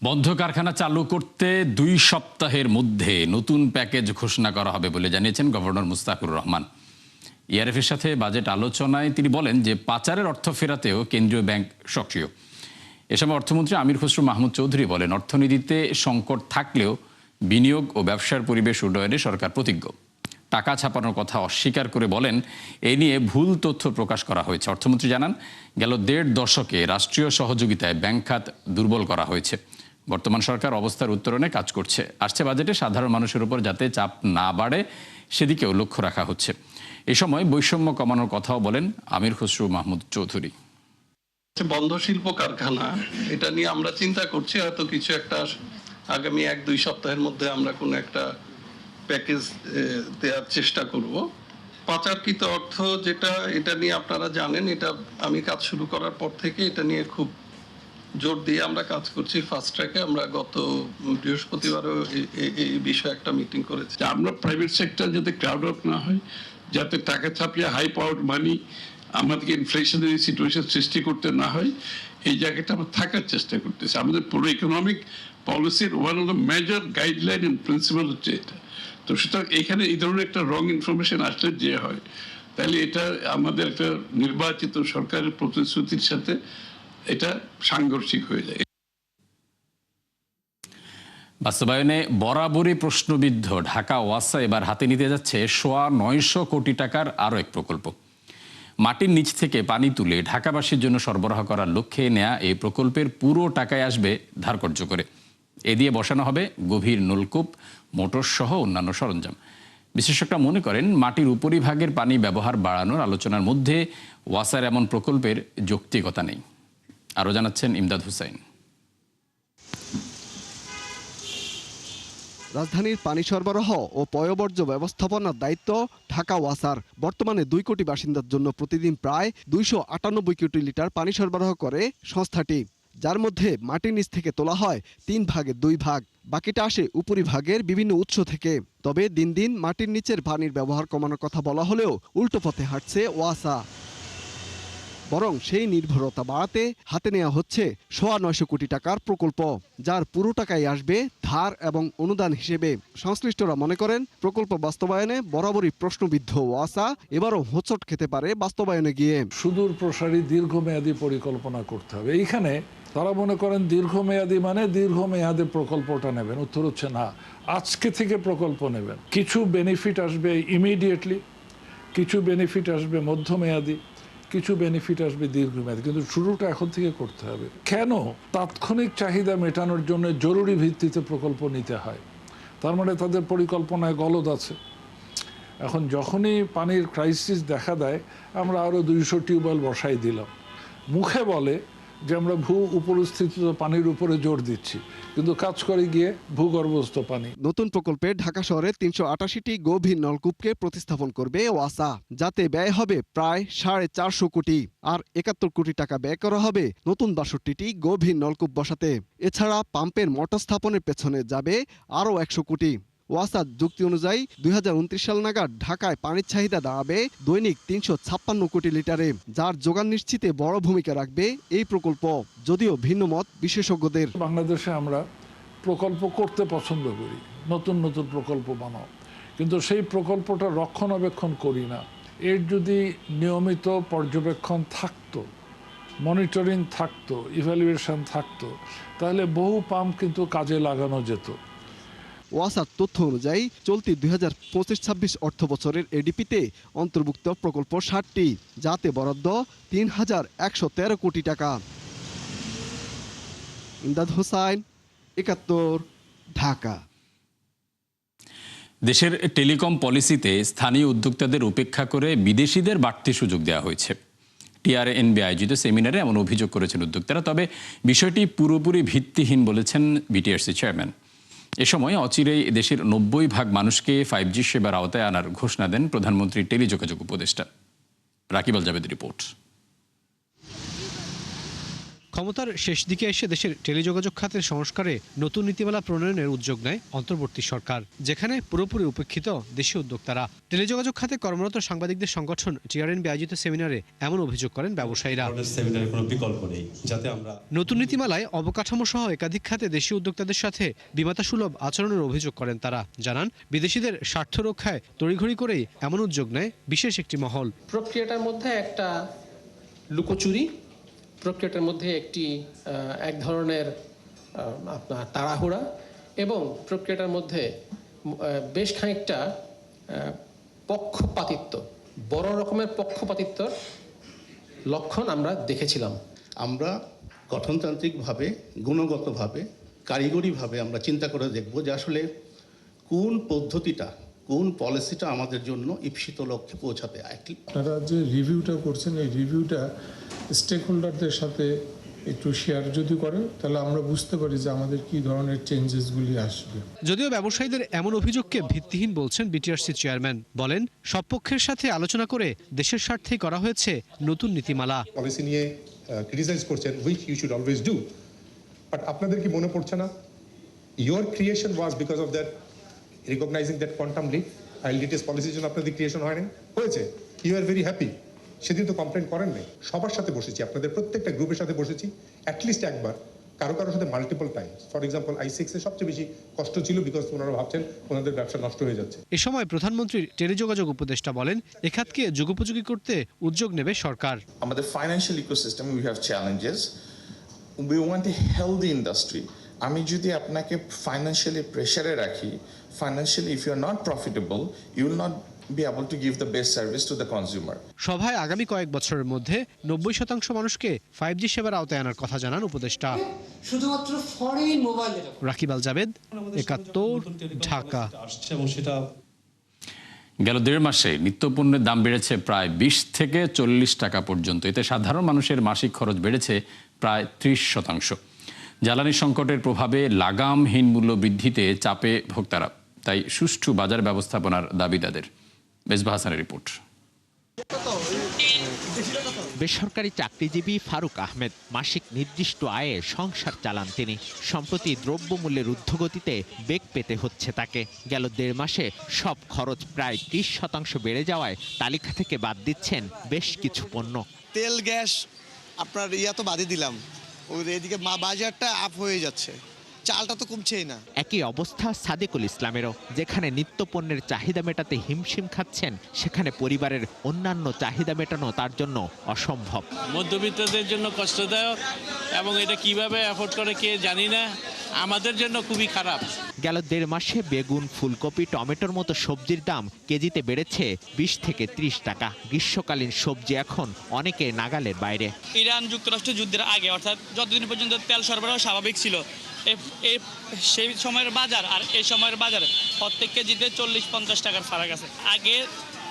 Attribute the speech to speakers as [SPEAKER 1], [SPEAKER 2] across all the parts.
[SPEAKER 1] বন্ধ কারখানা চালু করতে 2 সপ্তাহের মধ্যে নতুন প্যাকেজ ঘোষণা করা হবে বলে জানিয়েছেন গভর্নর মুস্তাকুর রহমান। ইআরএফের সাথে বাজেট আলোচনায় তিনি বলেন যে পাচারের অর্থ ফেরাতেও কেন্দ্রীয় ব্যাংক সক্রিয়। এ সময় অর্থমন্ত্রী আমির খসরু মাহমুদ চৌধুরী বলেন, অর্থনীতিতে সংকট থাকলেও বিনিয়োগ ও ব্যবসার পরিবেশ উন্নয়নে সরকার প্রতিজ্ঞ। টাকা ছাপানোর কথা অস্বীকার করে বলেন, এ নিয়ে ভুল তথ্য প্রকাশ করা হয়েছে। অর্থমন্ত্রী জানান, গেল 1.5 দশকে রাষ্ট্রীয় সহযোগিতায় ব্যাংক খাত দুর্বল করা হয়েছে। বর্তমান সরকার অবস্থার উত্তরণে কাজ করছে। আসছে বাজেটে সাধারণ মানুষের উপর যাতে চাপ না বাড়ে সেদিকেও লক্ষ্য রাখা হচ্ছে। এ সময় বৈষম্য কমানোর কথাও বলেন আমির খসরু মাহমুদ চৌধুরী।
[SPEAKER 2] বন্ধ শিল্প কারখানা, এটা নিয়ে আমরা চিন্তা করছি, হয়তো কিছু একটা আগামী 1-2 সপ্তাহের মধ্যে আমরা কোনো একটা প্যাকেজ দেওয়ার চেষ্টা করব। পাচারকৃত অর্থ যেটা, এটা নিয়ে আপনারা জানেন, এটা আমি কাজ শুরু করার পর থেকে এটা নিয়ে খুব জোর দিয়ে আমরা কাজ করছি। ফাস্ট ট্র্যাকে আমরা গত বৃহস্পতিবারও এই বিষয়ে একটা মিটিং করেছি।
[SPEAKER 3] আমরা প্রাইভেট সেক্টর যাতে ক্রাউড আউট না হয়, যাতে টাকা ছাপিয়ে হাই পাওয়ার মানি আমাদেরকে ইনফ্লেশনারি সিচুয়েশন সৃষ্টি করতে না হয়, এই জায়গাটা আমরা থাকার চেষ্টা করতেছি। আমাদের পুরো ইকোনমিক পলিসির one of the major guideline and principle হচ্ছে এটা। তো সুতরাং এখানে এই ধরনের একটা রং ইনফরমেশন আসলে যে হয়, তাহলে এটা আমাদের একটা নির্বাচিত সরকারের প্রতিশ্রুতির সাথে এটা সাংঘর্ষিক হয়ে যায়।
[SPEAKER 1] বাস্তবায়নে বরাবরই প্রশ্নবিদ্ধ ঢাকা ওয়াসা এবার হাতে নিতে যাচ্ছে 900 কোটি টাকার আরও এক প্রকল্প। মাটির নিচ থেকে পানি তুলে ঢাকাবাসীর জন্য সরবরাহ করার লক্ষ্যে নেয়া এই প্রকল্পের পুরো টাকায় আসবে ধারকর্য করে। এ দিয়ে বসানো হবে গভীর নলকূপ, মোটর সহ অন্যান্য সরঞ্জাম। বিশেষজ্ঞরা মনে করেন, মাটির উপরিভাগের পানি ব্যবহার বাড়ানোর আলোচনার মধ্যে ওয়াসার এমন প্রকল্পের যৌক্তিকতা নেই। আরও জানাচ্ছেন ইমদাদ হুসাইন।
[SPEAKER 4] রাজধানীর পানি সরবরাহ ও পয়ঃবর্জ্য ব্যবস্থাপনার দায়িত্ব ঢাকা ওয়াসার। বর্তমানে 2 কোটি বাসিন্দার জন্য প্রতিদিন প্রায় 298 কোটি লিটার পানি সরবরাহ করে সংস্থাটি, যার মধ্যে মাটির নিচ থেকে তোলা হয় 3 ভাগের 2 ভাগ। বাকিটা আসে উপরিভাগের বিভিন্ন উৎস থেকে। তবে দিন দিন মাটির নিচের পানির ব্যবহার কমানোর কথা বলা হলেও উল্টো পথে হাঁটছে ওয়াসা। বরং সেই নির্ভরতা বাড়াতে হাতে নেওয়া হচ্ছে 900 কোটি টাকার প্রকল্প, যার পুরো টাকাই আসবে ধার এবং অনুদান হিসেবে। সংশ্লিষ্টরা মনে করেন, প্রকল্প বাস্তবায়নে বরাবরই প্রশ্নবিদ্ধ ওয়াসা এবারও হোঁচট খেতে পারে বাস্তবায়নে গিয়ে।
[SPEAKER 5] সুদূর প্রসারী দীর্ঘমেয়াদী পরিকল্পনা করতে হবে। এইখানে তারা মনে করেন দীর্ঘমেয়াদী মানে দীর্ঘমেয়াদে প্রকল্পটা নেবেন। উত্তর হচ্ছে না, আজকে থেকে প্রকল্প নেবেন। কিছু বেনিফিট আসবে ইমিডিয়েটলি, কিছু বেনিফিট আসবে মধ্যমেয়াদী, কিছু বেনিফিট আসবে দীর্ঘমেয়াদী, কিন্তু শুরুটা এখন থেকে করতে হবে। কেন তাৎক্ষণিক চাহিদা মেটানোর জন্য জরুরি ভিত্তিতে প্রকল্প নিতে হয়? তার মানে তাদের পরিকল্পনায় গলদ আছে। এখন যখনই পানির ক্রাইসিস দেখা দেয়, আমরা আরও 200 টিউবওয়েল বসাই দিলাম। মুখে বলে যে আমরা উপরস্থিত পানির উপরে জোর দিচ্ছি, কিন্তু কাজ করে গিয়ে ভূগর্ভস্থ পানি।
[SPEAKER 4] নতুন প্রকল্পে ঢাকা শহরে 388টি গভীর নলকূপকে প্রতিস্থাপন করবে ওয়াসা, যাতে ব্যয় হবে প্রায় 450 কোটি। আর 71 কোটি টাকা ব্যয় করা হবে নতুন 62টি গভীর নলকূপ বসাতে। এছাড়া পাম্পের মোটর স্থাপনের পেছনে যাবে আরও 100 কোটি। ওয়াসার যুক্তি অনুযায়ী 2029 সাল নাগাদ ঢাকায় পানির চাহিদা দাঁড়াবে দৈনিক 356 কোটি লিটারে, যার যোগান নিশ্চিতে বড় ভূমিকা রাখবে এই প্রকল্প। যদিও ভিন্ন মত বিশেষজ্ঞদের।
[SPEAKER 5] বাংলাদেশে আমরা প্রকল্প করতে পছন্দ করি, নতুন নতুন প্রকল্প বানাও, কিন্তু সেই প্রকল্পটা রক্ষণাবেক্ষণ করি না। এর যদি নিয়মিত পর্যবেক্ষণ থাকতো, মনিটরিং থাকতো, ইভ্যালুয়েশন থাকতো, তাহলে বহু পাম্প কিন্তু কাজে লাগানো যেত।
[SPEAKER 4] ওয়াসার তথ্য অনুযায়ী চলতি 2025-26 অর্থ বছরের এডিপিতে অন্তর্ভুক্ত প্রকল্প 60টি, যাতে বরাদ্দ 3113 কোটি টাকা। ইমদাদ হোসাইন, 71, ঢাকা।
[SPEAKER 1] দেশের টেলিকম পলিসিতে স্থানীয় উদ্যোক্তাদের উপেক্ষা করে বিদেশিদের বাড়তি সুযোগ দেওয়া হয়েছে। টিআরএনবি আয়োজিত সেমিনারে এমন অভিযোগ করেছেন উদ্যোক্তারা। তবে বিষয়টি পুরোপুরি ভিত্তিহীন বলেছেন বিটিআরসি চেয়ারম্যান। এ সময় অচিরেই দেশের 90% মানুষকে 5G সেবার আওতায় আনার ঘোষণা দেন প্রধানমন্ত্রীর টেলিযোগাযোগ উপদেষ্টা। রাকিব আল জাবেদ রিপোর্ট।
[SPEAKER 6] ক্ষমতার শেষ দিকে এসে দেশের টেলিযোগাযোগ খাতের সংস্কারে নতুন নীতিমালা প্রণয়নের উদ্যোগ নেয় অন্তর্বর্তী সরকার, যেখানে পুরোপুরি উপেক্ষিত দেশীয় উদ্যোক্তারা। টেলিযোগাযোগ খাতে কর্মরত সাংবাদিকদের সংগঠন টিআরএনবি আয়োজিত সেমিনারে এমন অভিযোগ করেন ব্যবসায়ীরা। নতুন নীতিমালায় অবকাঠামো সহ একাধিক খাতে দেশীয় উদ্যোক্তাদের সাথে বিমাতা সুলভ আচরণের অভিযোগ করেন তারা। জানান, বিদেশিদের স্বার্থ রক্ষায় তড়িঘড়ি করেই এমন উদ্যোগ নেয় বিশেষ একটি মহল।
[SPEAKER 7] প্রক্রিয়াটার মধ্যে একটা লুকোচুরি, প্রক্রিয়াটার মধ্যে এক ধরনের আপনার তাড়াহুড়া, এবং প্রক্রিয়াটার মধ্যে বেশ খানিকটা পক্ষপাতিত্ব, বড় রকমের পক্ষপাতিত্বর লক্ষণ আমরা দেখেছিলাম।
[SPEAKER 8] আমরা গঠনতান্ত্রিকভাবে, গুণগতভাবে, কারিগরিভাবে আমরা চিন্তা করে দেখব যে আসলে কোন পদ্ধতিটা, কোন পলিসিটা আমাদের জন্য ঈপ্সিত লক্ষ্যে পৌঁছাতে।
[SPEAKER 9] আপনারা যে রিভিউটা করছেন, এই রিভিউটা স্টেক হোল্ডারদের সাথে একটু শেয়ার যদি করেন, তাহলে আমরা বুঝতে পারি যে আমাদের কি ধরনের চেঞ্জেসগুলি আসবে।
[SPEAKER 6] যদিও ব্যবসায়ীদের এমন অভিযোগকে ভিত্তিহীন বলছেন বিটিআরসি চেয়ারম্যান। বলেন, সব পক্ষের সাথে আলোচনা করে দেশের স্বার্থেই করা হয়েছে নতুন নীতিমালা।
[SPEAKER 10] পলিসি নিয়ে ক্রিটিসাইজ করছেন, which you should always do, but আপনাদের কি মনে পড়ছে না your creation was because of that recognizing that quantum leap IELTS পলিসির জন্য আপনাদের ক্রিয়েশন হয়নি, হয়েছে, ইউ আর ভেরি হ্যাপি। সেদিন তো কমপ্লেন করেন নাই। সবার সাথে বসেছি, আপনাদের প্রত্যেকটা গ্রুপের সাথে বসেছি অ্যাটলিস্ট একবার, কারো সাথে multiple Times. For example i6 এর সবচেয়ে বেশি কষ্ট ছিল বিকজ ওনারা ভাবছেন ওনাদের ব্যবসা নষ্ট হয়ে যাচ্ছে।
[SPEAKER 6] এ সময় প্রধানমন্ত্রীর টেলিযোগাযোগ উপদেষ্টা বলেন, এ খাতকে যুগোপযোগী করতে উদ্যোগ নেবে সরকার।
[SPEAKER 11] আমাদের financial ecosystem we have challenges, we want a healthy industry. আমি যদি আপনাকে ফাইন্যান্সিয়ালি প্রেসারে রাখি, financially if you are not profitable, you will not be able to give the best service to the consumer.
[SPEAKER 6] সভায় আগামী কয়েক বছরের মধ্যে 90% মানুষকে 5G সেবার আওতায় আনার কথা জানান উপদেষ্টা।
[SPEAKER 12] শুধুমাত্র ফরেন মোবাইল।
[SPEAKER 6] রাকিব আল জাবেদ, 71, ঢাকা।
[SPEAKER 1] গেল 1.5 মাসে নিত্যপণ্যের দাম বেড়েছে প্রায় 20 থেকে 40 টাকা পর্যন্ত। এতে সাধারণ মানুষের মাসিক খরচ বেড়েছে প্রায় 30%। জ্বালানি সংকটের প্রভাবে লাগামহীন মূল্য বৃদ্ধিতে চাপে ভোক্তারা। তাই সুষ্ঠু বাজার ব্যবস্থাপনার দাবি তাদের। মেজবাহ হাসানের রিপোর্ট।
[SPEAKER 13] বেসরকারি চাকরিজীবী ফারুক আহমেদ মাসিক নির্দিষ্ট আয়ে সংসার চালান তিনি। সম্প্রতি দ্রব্যমূল্যের ঊর্ধ্বগতিতে বেগ পেতে হচ্ছে তাকে। গেল 1.5 মাসে সব খরচ প্রায় 30% বেড়ে যাওয়ায় তালিকা থেকে বাদ দিচ্ছেন বেশ কিছু পণ্য।
[SPEAKER 14] তেল, গ্যাস, আপনার তো বাদই দিলাম, এদিকে বাজারটা আপ হয়ে যাচ্ছে, চালটা তো কমছেই না।
[SPEAKER 13] একই অবস্থা সাদেকুল ইসলামেরও। যেখানে নিত্যপণ্যের চাহিদা মেটাতে হিমশিম খাচ্ছেন, সেখানে পরিবারের অন্যান্য চাহিদা মেটানো তার জন্য অসম্ভব।
[SPEAKER 15] মধ্যবিত্তদের জন্য কষ্টদায়ক, এবং এটা কিভাবে অ্যাফোর্ড করে কে জানি না, আমাদের জন্য খুবই খারাপ।
[SPEAKER 13] গেল 1.5 মাসে বেগুন, ফুলকপি, টমেটোর মতো সবজির দাম কেজিতে বেড়েছে 20 থেকে 30 টাকা। গ্রীষ্মকালীন সবজি এখন অনেকের নাগালের বাইরে।
[SPEAKER 16] ইরান যুক্তরাষ্ট্র যুদ্ধের আগে, অর্থাৎ যতদিন পর্যন্ত তেল সরবরাহ স্বাভাবিক ছিল, সেই সময়ের বাজার আর এই সময়ের বাজার প্রত্যেক কেজিতে 40-50 টাকার ফারাক আছে। আগে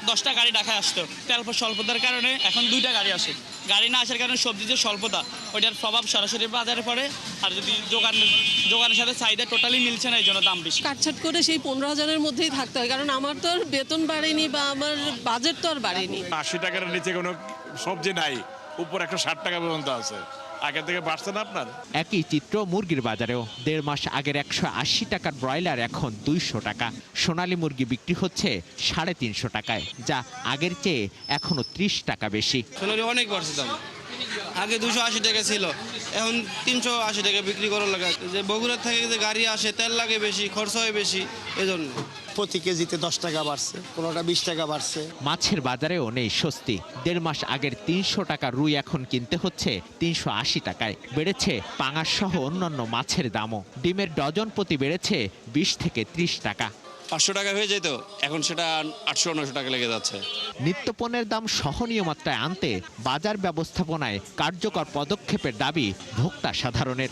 [SPEAKER 16] 10টা গাড়ি ঢাকায় আসতো, তেল স্বল্পতার কারণে এখন 2টা গাড়ি আসে। গাড়ি না আসার কারণে সবজি যে স্বল্পতা, ওইটার প্রভাব সরাসরি বাজারে পড়ে। আর যদি দোকানের সাথে চাহিদা টোটালি মিলছে না, এই জন্য দাম বেশি।
[SPEAKER 17] কাটছাট করে সেই 15,000-এর মধ্যেই থাকতে হয়, কারণ আমার তো আর বেতন বাড়েনি বা আমার বাজেট তো আর বাড়েনি।
[SPEAKER 18] 80 টাকার নিচে কোনো সবজি নাই, উপর 160 টাকা পর্যন্ত আছে। আগে থেকে বাড়ছে না আপনার?
[SPEAKER 13] একই চিত্র মুরগির বাজারেও। 1.5 মাস আগের 180 টাকার ব্রয়লার এখন 200 টাকা। সোনালী মুরগি বিক্রি হচ্ছে 350 টাকায়, যা আগের চেয়ে এখনো 30 টাকা বেশি।
[SPEAKER 19] সোনালী অনেক বাড়ছে দাম, আগে 280 টাকা ছিল, এখন 380 টাকা বিক্রি করার লাগে। যে বগুড়ার থেকে যে গাড়ি আসে, তেল লাগে বেশি, খরচ হয় বেশি, এজন্য
[SPEAKER 14] প্রতি কেজিতে 10 টাকা বাড়ছে, কোনোটা 20 টাকা বাড়ছে।
[SPEAKER 13] মাছের বাজারেও নেই স্বস্তি। 1.5 মাস আগের 300 টাকা রুই এখন কিনতে হচ্ছে 380 টাকায়। বেড়েছে পাঙাশ সহ অন্যান্য মাছের দামও। ডিমের ডজন প্রতি বেড়েছে 20 থেকে 30 টাকা।
[SPEAKER 19] 500 টাকা হয়ে যেত, এখন সেটা 800-900 টাকা লেগে যাচ্ছে।
[SPEAKER 13] নিত্যপণ্যের দাম সহনীয় মাত্রায় আনতে বাজার ব্যবস্থাপনায় কার্যকর পদক্ষেপের দাবি ভোক্তা সাধারণের।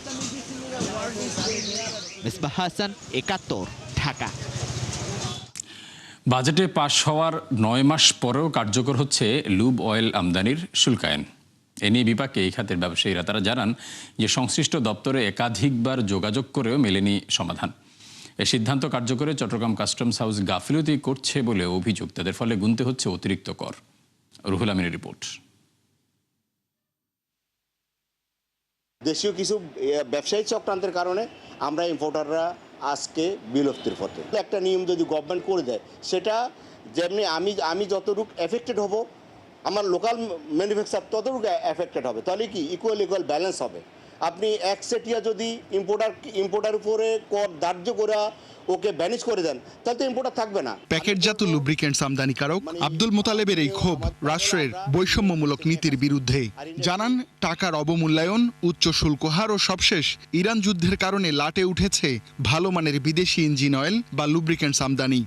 [SPEAKER 13] মেজবাহ হাসান, 71, ঢাকা।
[SPEAKER 1] বাজেটে পাশ হওয়ার 9 মাস পরেও কার্যকর হচ্ছে লুব অয়েল আমদানির শুল্ক আইন। এ নিয়ে বিপাকে এই খাতের ব্যবসায়ীরা তারা জানান যে সংশ্লিষ্ট দপ্তরে একাধিকবার যোগাযোগ করেও মেলেনি সমাধান। এই সিদ্ধান্ত কার্যকরে চট্টগ্রাম কাস্টমস হাউস গাফিলতি করছে বলে অভিযোগ তাদের, ফলে গুনতে হচ্ছে অতিরিক্ত কর। রুহুল আমিনের রিপোর্ট।
[SPEAKER 20] দেশীয় কিছু ব্যবসায়িক চক্রান্তের কারণে আমরা ইম্পোর্টাররা আজকে বিলুপ্তির পথে। একটা নিয়ম যদি গভর্নমেন্ট করে দেয়, সেটা যেমনি আমি যতটুকু এফেক্টেড হব, আমার লোকাল ম্যানুফ্যাকচার ততটুকু এফেক্টেড হবে, তাহলে কি ইকুয়াল ব্যালেন্স হবে। আপনি একচেটিয়া যদি ইম্পোর্টার উপরে কর ধার্য করে ওকে ব্যানিশ করে দেন, তাহলে তো ইম্পোর্টার থাকবে না।
[SPEAKER 21] প্যাকেটজাত লুব্রিকেন্টস আমদানিকারক আব্দুল মোতালেবের এই ক্ষোভ রাষ্ট্রের বৈষম্যমূলক নীতির বিরুদ্ধে। জানান, টাকার অবমূল্যায়ন, উচ্চ শুল্ক হার ও সবশেষ ইরান যুদ্ধের কারণে লাটে উঠেছে ভালো মানের বিদেশি ইঞ্জিন অয়েল বা লুব্রিকেন্টস আমদানি।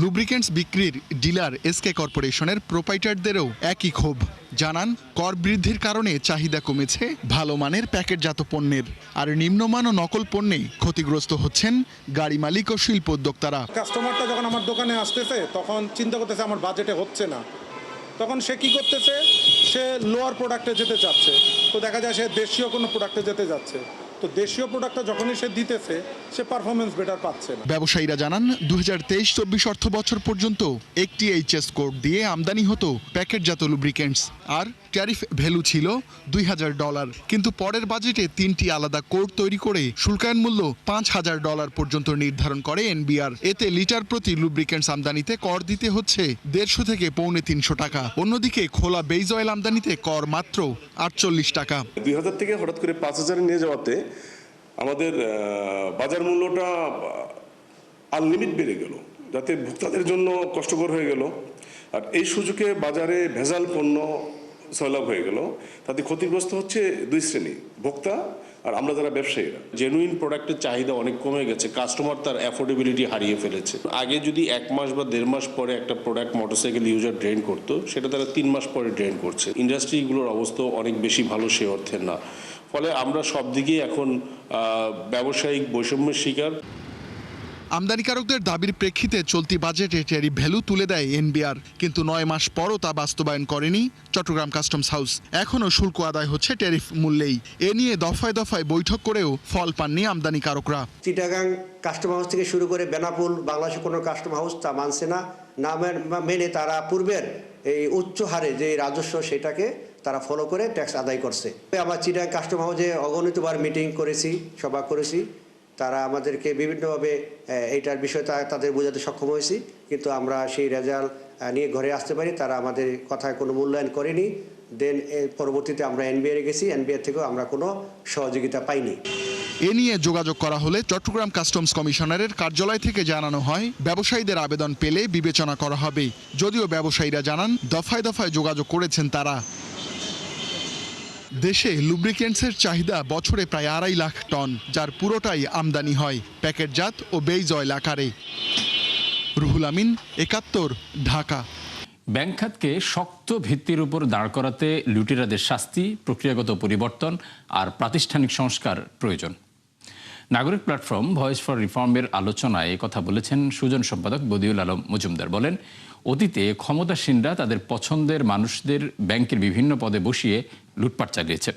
[SPEAKER 21] লুব্রিকেন্টস বিক্রির ডিলার এসকে কর্পোরেশনের প্রোপাইটারদেরও একই ক্ষোভ। জানান, কর বৃদ্ধির কারণে চাহিদা কমেছে ভালো মানের প্যাকেটজাত পণ্যের, আর নিম্নমান ও নকল পণ্যে ক্ষতিগ্রস্ত হচ্ছেন গাড়ি মালিক ও শিল্প উদ্যোক্তারা।
[SPEAKER 22] কাস্টমারটা যখন আমার দোকানে আসতেছে তখন চিন্তা করতেছে আমার বাজেটে হচ্ছে না, তখন সে কি করতেছে, সে লোয়ার প্রোডাক্টে যেতে চাচ্ছে, তো দেখা যায় সে দেশীয় কোনো প্রোডাক্টে যেতে যাচ্ছে, তো দেশীয় প্রোডাক্টটা যখনই সে দিতেছে সে পারফরমেন্স বেটার পাচ্ছে না।
[SPEAKER 21] ব্যবসায়ীরা জানান, 2023-24 অর্থ বছর পর্যন্ত একটি এইচএস কোড দিয়ে আমদানি হতো প্যাকেটজাত লুব্রিকেন্টস, আর ট্যারিফ ভ্যালু ছিল $2000, কিন্তু পরের বাজেটে 3টি আলাদা কোড তৈরি করে শুল্কায়ন মূল্য $5000 পর্যন্ত নির্ধারণ করে এনবিআর। এতে লিটার প্রতি লুব্রিকেন্টস আমদানিতে কর দিতে হচ্ছে 150 থেকে $350 টাকা। অন্যদিকে খোলা বেইজ অয়েল আমদানিতে কর মাত্র $48 টাকা।
[SPEAKER 23] 2000 থেকে হঠাৎ করে 5000 নিয়ে যাওয়াতে আমাদের বাজার মূল্যটা আনলিমিট বেড়ে গেল, যাতে ভোক্তাদের জন্য কষ্টকর হয়ে গেল। আর এই সুযোগে বাজারে ভেজাল পণ্য সয়লাভ হয়ে গেল, তাতে ক্ষতিগ্রস্ত হচ্ছে দুই শ্রেণী, ভোক্তা আর আমরা যারা ব্যবসায়ীরা।
[SPEAKER 24] জেনুইন প্রোডাক্টের চাহিদা অনেক কমে গেছে, কাস্টমার তার অ্যাফোর্ডেবিলিটি হারিয়ে ফেলেছে। আগে যদি 1 মাস বা 1.5 মাস পরে একটা প্রোডাক্ট মোটরসাইকেল ইউজার ড্রেন করতো, সেটা তারা 3 মাস পরে ড্রেন করছে। ইন্ডাস্ট্রিগুলোর অবস্থা অনেক বেশি ভালো সে অর্থে না, ফলে আমরা সব দিকেই এখন ব্যবসায়িক বৈষম্যের শিকার।
[SPEAKER 21] আমদানিকারকদের দাবির প্রেক্ষিতে চলতি বাজেটে ট্যারিফ ভ্যালু তুলে দেয় এনবিআর, কিন্তু 9 মাস পরও তা বাস্তবায়ন করেনি চট্টগ্রাম কাস্টমস হাউস। এখনও শুল্ক আদায় হচ্ছে ট্যারিফ মূল্যেই। এ নিয়ে দফায় দফায় বৈঠক করেও ফল পাননি আমদানিকারকরা।
[SPEAKER 25] চিটাগাং কাস্টম হাউস থেকে শুরু করে বেনাপুল, বাংলাদেশের কোনো কাস্টম হাউস তা মানছে না, মেনে তারা পূর্বের এই উচ্চ হারে যে রাজস্ব সেটাকে তারা ফলো করে ট্যাক্স আদায় করছে। আমরা চিটাগাং কাস্টম হাউসে অগণিতবার মিটিং করেছি, সভা করেছি, তারা আমাদেরকে বিভিন্নভাবে এইটার বিষয়টা তাদের বোঝাতে সক্ষম হয়েছি, কিন্তু আমরা সেই রেজাল্ট নিয়ে ঘরে আসতে পারি, তারা আমাদের কথায় কোনো মূল্যায়ন করেনি। দেন পরবর্তীতে আমরা এনবিআর গেছি, এনবিআর থেকেও আমরা কোনো সহযোগিতা পাইনি।
[SPEAKER 21] এ নিয়ে যোগাযোগ করা হলে চট্টগ্রাম কাস্টমস কমিশনারের কার্যালয় থেকে জানানো হয়, ব্যবসায়ীদের আবেদন পেলে বিবেচনা করা হবে। যদিও ব্যবসায়ীরা জানান, দফায় দফায় যোগাযোগ করেছেন তারা। দেশে লুব্রিকেন্টসের চাহিদা বছরে প্রায় 2.5 লাখ টন, যার পুরোটাই আমদানি হয় প্যাকেটজাত ও বেইজ অয়েল আকারে। রুহুল আমিন, 71, ঢাকা।
[SPEAKER 1] ব্যাংক খাতকে শক্ত ভিত্তির উপর দাঁড় করাতে লুটেরাদের শাস্তি, প্রক্রিয়াগত পরিবর্তন আর প্রাতিষ্ঠানিক সংস্কার প্রয়োজন। নাগরিক প্ল্যাটফর্ম ভয়েস ফর রিফর্মের আলোচনায় কথা বলেছেন সুজন সম্পাদক বদিউল আলম মজুমদার। বলেন, অতীতে ক্ষমতাসীনরা তাদের পছন্দের মানুষদের ব্যাংকের বিভিন্ন পদে বসিয়ে লুটপাট চালিয়েছে।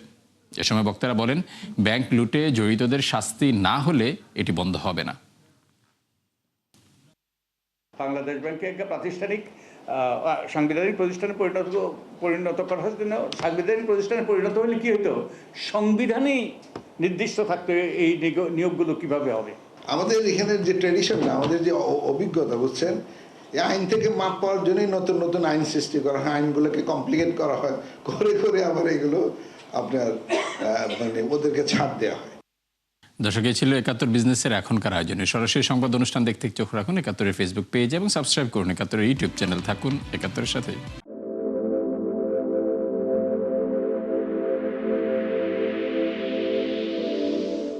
[SPEAKER 1] এ সময় বক্তারা বলেন, ব্যাংক লুটে জড়িতদের শাস্তি না হলে এটি বন্ধ হবে না।
[SPEAKER 26] বাংলাদেশ ব্যাংকে একটা প্রাতিষ্ঠানিক সাংবিধানিক প্রতিষ্ঠানে পরিণত করা হয়েছে। সাংবিধানিক প্রতিষ্ঠানে পরিণত হলে কি হতো, সংবিধানেই নির্দিষ্ট থাকতে এই নিয়োগগুলো কিভাবে হবে।
[SPEAKER 27] আমাদের এখানে যে ট্রেডিশন না, আমাদের যে অভিজ্ঞতা, বুঝছেন, এই আইন থেকে মাপ পাওয়ার জন্যই নতুন নতুন আইন সৃষ্টি করা হয়, আইনগুলোকে কমপ্লিকেট করা হয়, করে করে আবার এগুলো আপনার মানে ওদেরকে ছাড় দেওয়া হয়।
[SPEAKER 1] দর্শক, এই ছিল 71 বিজনেসের এখনকার আয়োজনে। সরাসরি সংবাদ অনুষ্ঠান দেখতে চোখ রাখুন 71-এর ফেসবুক পেজ এবং সাবস্ক্রাইব করুন 71-এর ইউটিউব চ্যানেল। থাকুন 71-এর সাথে।